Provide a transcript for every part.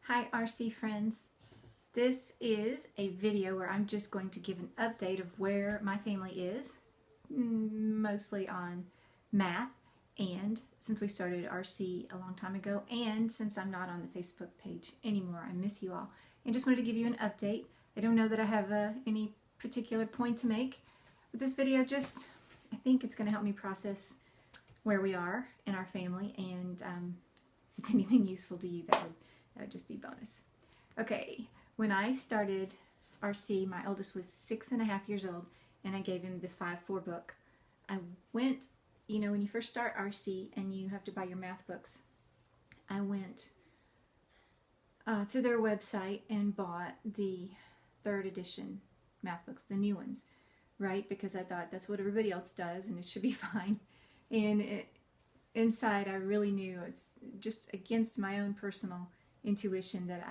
Hi RC friends. This is a video where I'm just going to give an update of where my family is, mostly on math, and since we started RC a long time ago, and since I'm not on the Facebook page anymore, I miss you all, and just wanted to give you an update. I don't know that I have any particular point to make with this video, just I think it's going to help me process where we are in our family, and if it's anything useful to you, that would just be bonus. Okay, when I started RC, my oldest was 6.5 years old, and I gave him the 5-4 book. I went, you know, when you first start RC and you have to buy your math books, I went to their website and bought the 3rd edition math books, the new ones, right? Because I thought that's what everybody else does and it should be fine. And inside I really knew it's just against my own personal intuition that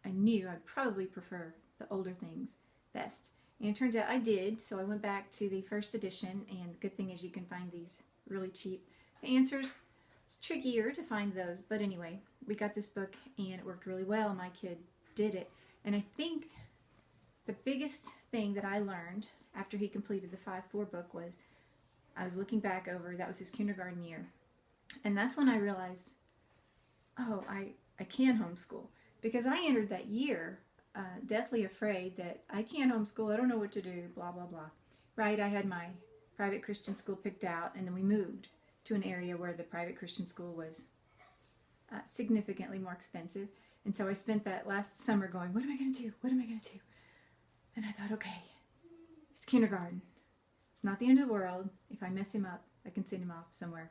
I knew I'd probably prefer the older things best. And it turns out I did, so I went back to the 1st edition, and the good thing is you can find these really cheap. The answers, it's trickier to find those, but anyway, we got this book and it worked really well. My kid did it, and I think the biggest thing that I learned after he completed the 5-4 book was I was looking back over, that was his kindergarten year, and that's when I realized, oh, I can homeschool, because I entered that year deathly afraid that I can't homeschool, I don't know what to do, blah, blah, blah. Right, I had my private Christian school picked out, and then we moved to an area where the private Christian school was significantly more expensive. And so I spent that last summer going, what am I going to do? What am I going to do? And I thought, okay, it's kindergarten. It's not the end of the world. If I mess him up, I can send him off somewhere,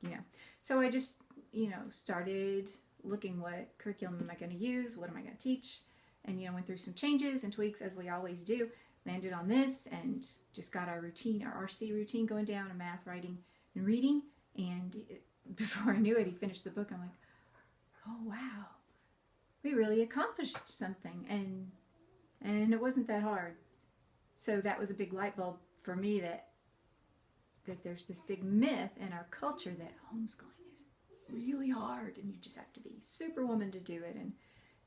you know. So I just, you know, started looking what curriculum am I going to use, what am I going to teach, and, you know, went through some changes and tweaks as we always do, landed on this, and just got our routine, our RC routine going down, in math, writing, and reading, and before I knew it, he finished the book. I'm like, oh wow, we really accomplished something, and it wasn't that hard. So that was a big light bulb for me that there's this big myth in our culture that homeschooling is really hard and you just have to be superwoman to do it, and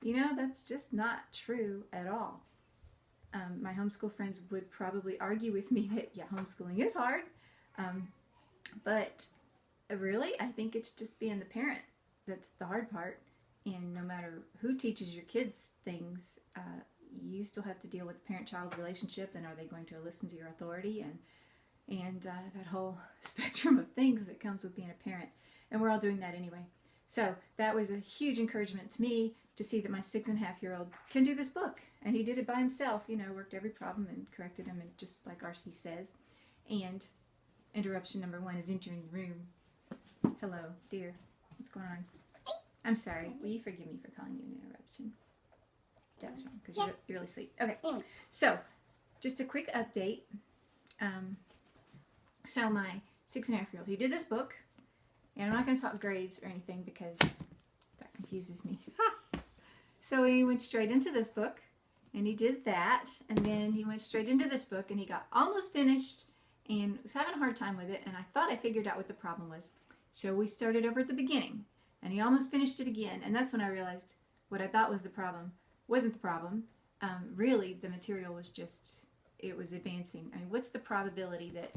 you know, that's just not true at all. My homeschool friends would probably argue with me that yeah, homeschooling is hard, but really I think it's just being the parent that's the hard part, and no matter who teaches your kids things, you still have to deal with the parent-child relationship, and are they going to listen to your authority, and that whole spectrum of things that comes with being a parent, and we're all doing that anyway. So that was a huge encouragement to me to see that my 6.5-year-old can do this book, and he did it by himself, you know, worked every problem and corrected them, and just like RC says. And interruption number 1 is entering the room. Hello, dear. What's going on? I'm sorry. Will you forgive me for calling you an interruption? That was wrong, because you're really sweet. Okay, so just a quick update. So my 6.5-year-old, he did this book, and I'm not going to talk grades or anything because that confuses me. So he went straight into this book, and he did that, and then he went straight into this book, and he got almost finished and was having a hard time with it, and I thought I figured out what the problem was. So we started over at the beginning, and he almost finished it again, and that's when I realized what I thought was the problem wasn't the problem. Really, the material was just, it was advancing. I mean, what's the probability that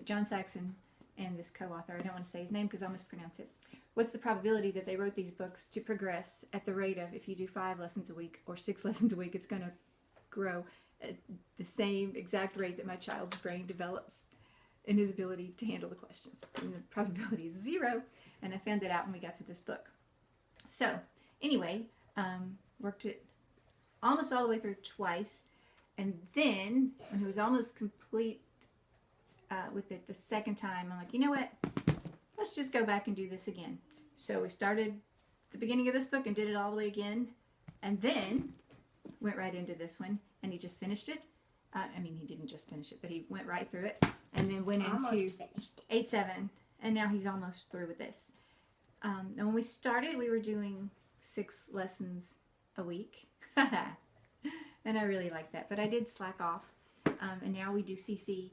John Saxon and this co-author, I don't want to say his name because I'll mispronounce it, what's the probability that they wrote these books to progress at the rate of, if you do 5 lessons a week or 6 lessons a week, it's going to grow at the same exact rate that my child's brain develops in his ability to handle the questions. And the probability is 0, and I found that out when we got to this book. So anyway, worked it almost all the way through twice, and then when he was almost complete with it the 2nd time, I'm like, you know what, let's just go back and do this again. So we started the beginning of this book and did it all the way again, and then went right into this one, and he just finished it. I mean, he didn't just finish it, but he went right through it, and then went into 8-7, and now he's almost through with this. And when we started, we were doing 6 lessons a week, and I really like that, but I did slack off, and now we do CC,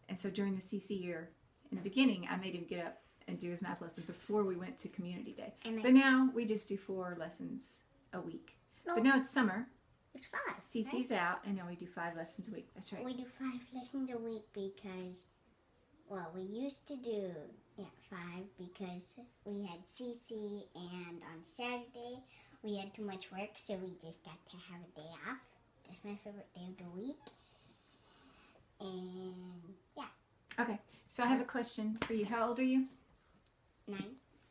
and so during the CC year, in the beginning, I made him get up and do his math lessons before we went to community day. But now we just do 4 lessons a week. No. But now it's summer. It's 5. Cece's out, and now we do 5 lessons a week. That's right. We do 5 lessons a week because, well, we used to do 5 because we had Cece, and on Saturday we had too much work, so we just got to have a day off. That's my favorite day of the week. And yeah. Okay, so I have a question for you. How old are you? 9.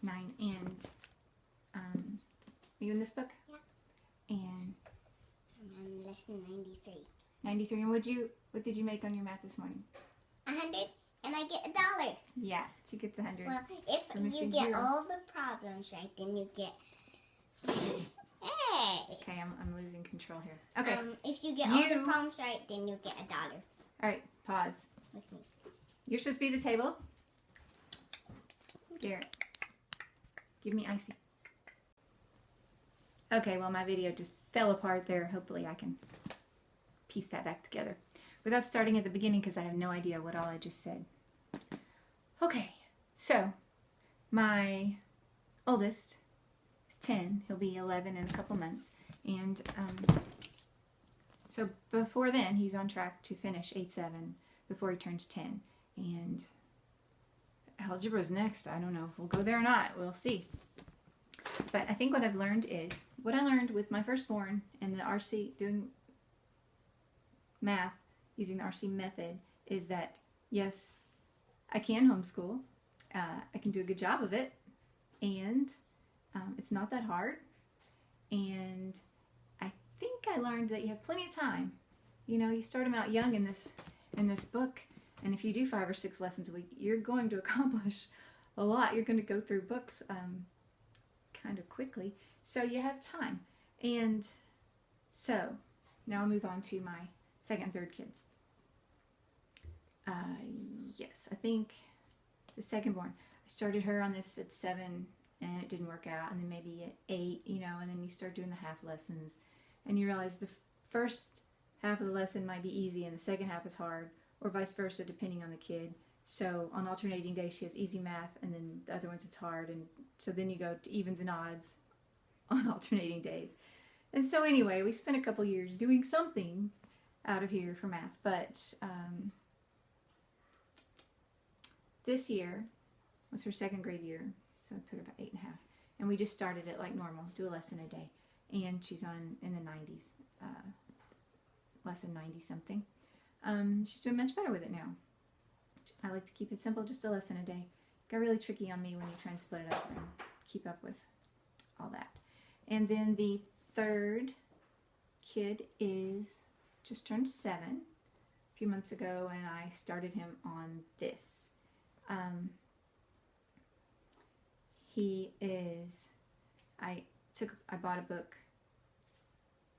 9. And are you in this book? Yeah. And I'm on lesson 93. 93. And what did you make on your math this morning? 100, and I get $1. Yeah, she gets 100. Well, if you get all the problems right, then you get. Hey. Okay, I'm losing control here. Okay. If you get all the problems right, then you get $1. All right, pause. With me. You're supposed to be the table. Garrett, give me icy. Okay, well, my video just fell apart there. Hopefully I can piece that back together without starting at the beginning because I have no idea what all I just said. Okay, so my oldest is 10. He'll be 11 in a couple months. And so before then, he's on track to finish 8-7 before he turns 10. And algebra's next. I don't know if we'll go there or not. We'll see. But I think what I've learned is, what I learned with my firstborn and the RC, doing math using the RC method, is that, yes, I can homeschool. I can do a good job of it. And it's not that hard. And I think I learned that you have plenty of time. You know, you start them out young in this book, and if you do 5 or 6 lessons a week, you're going to accomplish a lot. You're going to go through books kind of quickly, so you have time. And so now I'll move on to my second and third kids. Yes, I think the second born, I started her on this at 7 and it didn't work out, and then maybe at 8, you know, and then you start doing the half lessons and you realize the first half of the lesson might be easy and the second half is hard, or vice versa depending on the kid. So on alternating days she has easy math, and then the other ones it's hard, and so then you go to evens and odds on alternating days. And so anyway, we spent a couple years doing something out of here for math, but this year was her second grade year, so I put her about 8.5, and we just started it like normal, do a lesson a day, and she's on in the 90s, lesson 90 something. She's doing much better with it now. I like to keep it simple, just a lesson a day. Got really tricky on me when you try and split it up and keep up with all that. And then the third kid is just turned 7 a few months ago, and I started him on this. He is, I bought a book,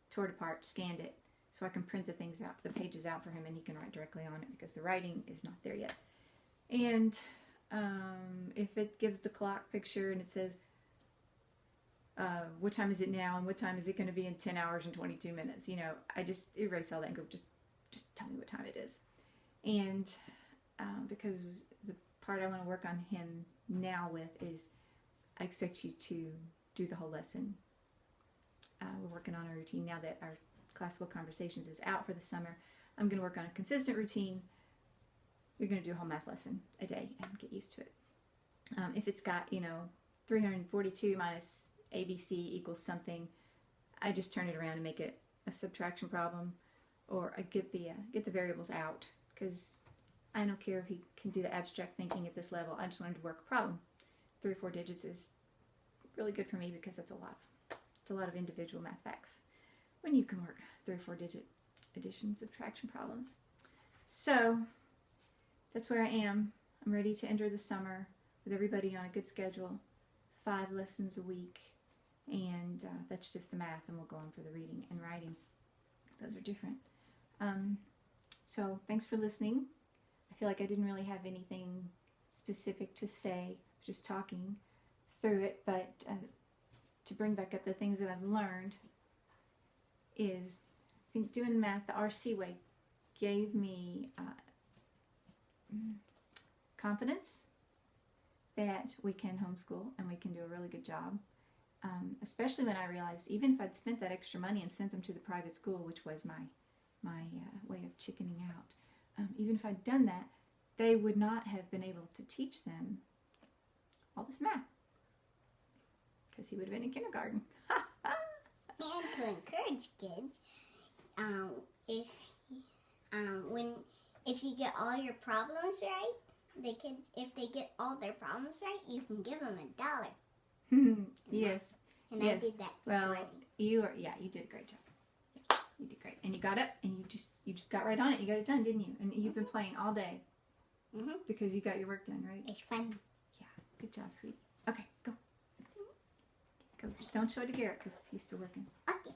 tore it apart, scanned it, so I can print the things out, the pages out for him, and he can write directly on it because the writing is not there yet. And if it gives the clock picture and it says, what time is it now and what time is it going to be in 10 hours and 22 minutes, you know, I just erase all that and go, just tell me what time it is. And because the part I want to work on him now with is, I expect you to do the whole lesson. We're working on a routine now that our Classical Conversations is out for the summer. I'm going to work on a consistent routine. You're going to do a whole math lesson a day and get used to it. If it's got, you know, 342 minus ABC equals something, I just turn it around and make it a subtraction problem, or I get the variables out, because I don't care if he can do the abstract thinking at this level. I just want him to work a problem. 3 or 4 digits is really good for me because it's a lot of individual math facts when you can work 3 or 4 digit addition, subtraction problems. So that's where I am. I'm ready to enter the summer with everybody on a good schedule, 5 lessons a week, and that's just the math, and we'll go on for the reading and writing. Those are different. So thanks for listening. I feel like I didn't really have anything specific to say, just talking through it, but to bring back up the things that I've learned is, I think doing math the RC way gave me confidence that we can homeschool and we can do a really good job, especially when I realized even if I'd spent that extra money and sent them to the private school, which was my way of chickening out, even if I'd done that, they would not have been able to teach them all this math because he would have been in kindergarten. And to encourage kids, if if you get all your problems right, the kids, if they get all their problems right, you can give them $1. Yes. And yes. I did that Well, before. you did a great job. Yeah, you did great, and you got up and you just got right on it. You got it done, didn't you? And you've been playing all day because you got your work done, right? It's fun. Yeah, good job, sweetie. Okay, go. Go. Just don't show it to Garrett because he's still working. Okay.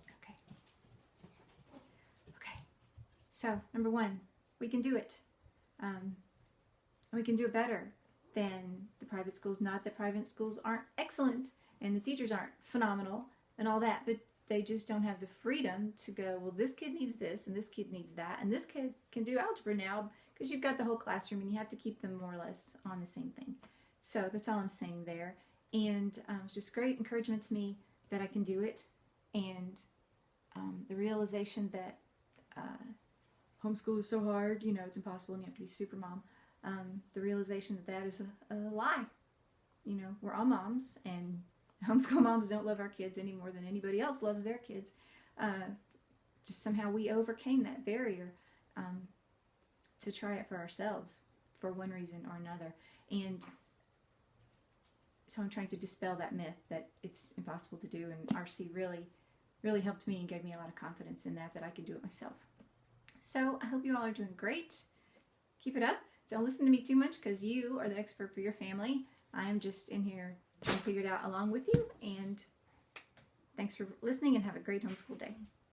Okay. So, number 1, we can do it. And we can do it better than the private schools. Not that private schools aren't excellent and the teachers aren't phenomenal and all that, but they just don't have the freedom to go, well, this kid needs this and this kid needs that, and this kid can do algebra now because you've got the whole classroom and you have to keep them more or less on the same thing. So that's all I'm saying there. And it's just great encouragement to me that I can do it, and the realization that homeschool is so hard, you know, it's impossible and you have to be super mom. The realization that that is a lie. You know, we're all moms, and homeschool moms don't love our kids any more than anybody else loves their kids. Just somehow we overcame that barrier to try it for ourselves for one reason or another. And so I'm trying to dispel that myth that it's impossible to do, and RC really helped me and gave me a lot of confidence in that I could do it myself. So I hope you all are doing great. Keep it up. Don't listen to me too much because you are the expert for your family. I am just in here trying to figure it out along with you. And thanks for listening, and have a great homeschool day.